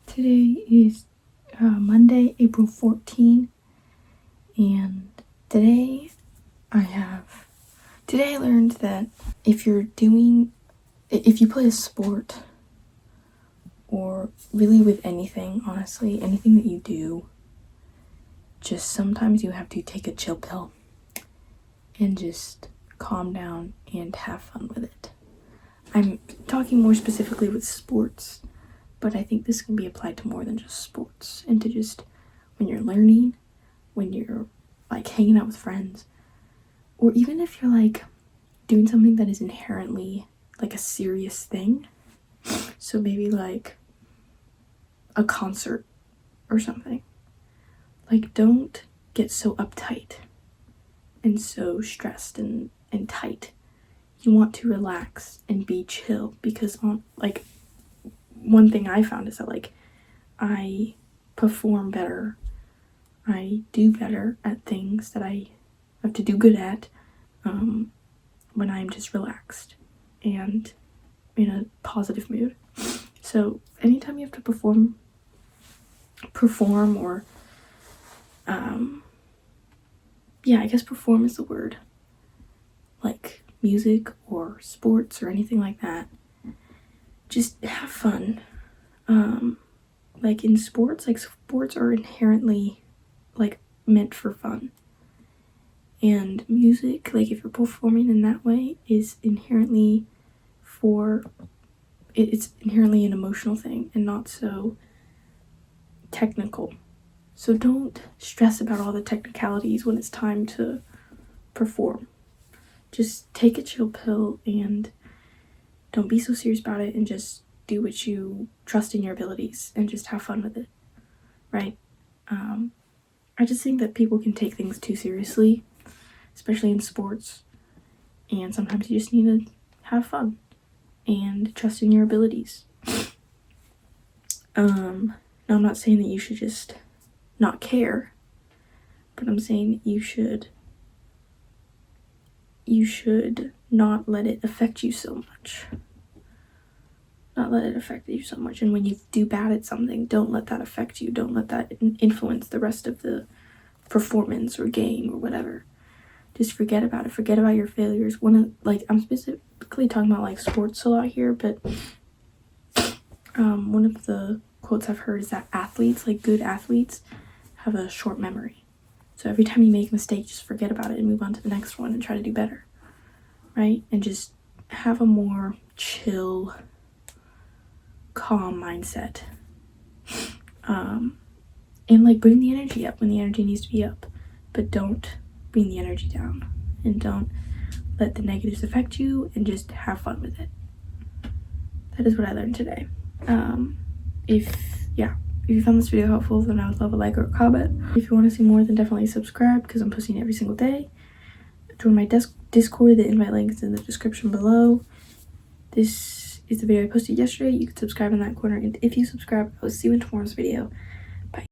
Today is Monday, April 14, and today I learned that if you play a sport, or really with anything, honestly, anything that you do, just sometimes you have to take a chill pill and just calm down and have fun with it. I'm talking more specifically with sports, but I think this can be applied to more than just sports, and to just when you're learning, when you're like hanging out with friends, or even if you're like doing something that is inherently like a serious thing. So maybe like a concert or something. Like, don't get so uptight and so stressed and tight. You want to relax and be chill, because one thing I found is that like I perform better, I do better at things that I have to do good at when I'm just relaxed and in a positive mood. So anytime you have to perform or I guess perform is the word, like music or sports or anything like that, just have fun. Like in sports, like sports are inherently like meant for fun, and music, like if you're performing in that way, is inherently it's inherently an emotional thing and not so technical. So don't stress about all the technicalities when it's time to perform. Just take a chill pill and don't be so serious about it, and just do what you trust in your abilities and just have fun with it, right? I just think that people can take things too seriously, especially in sports, and sometimes you just need to have fun and trust in your abilities. Now I'm not saying that you should just not care, but I'm saying you should not let it affect you so much. Not let it affect you so much. And when you do bad at something, don't let that affect you. Don't let that influence the rest of the performance or game or whatever. Just forget about it. Forget about your failures. I'm specifically talking about like sports a lot here, but one of the quotes I've heard is that athletes, like good athletes, have a short memory. So every time you make a mistake, just forget about it and move on to the next one and try to do better, right? And just have a more chill, calm mindset. And like bring the energy up when the energy needs to be up, but don't bring the energy down, and don't let the negatives affect you, and just have fun with it. That is what I learned today. If you found this video helpful, then I would love a like or a comment. If you want to see more, then definitely subscribe, because I'm posting every single day. Join my Discord. The invite link is in the description below. This is the video I posted yesterday. You can subscribe in that corner, and if you subscribe, I will see you in tomorrow's video.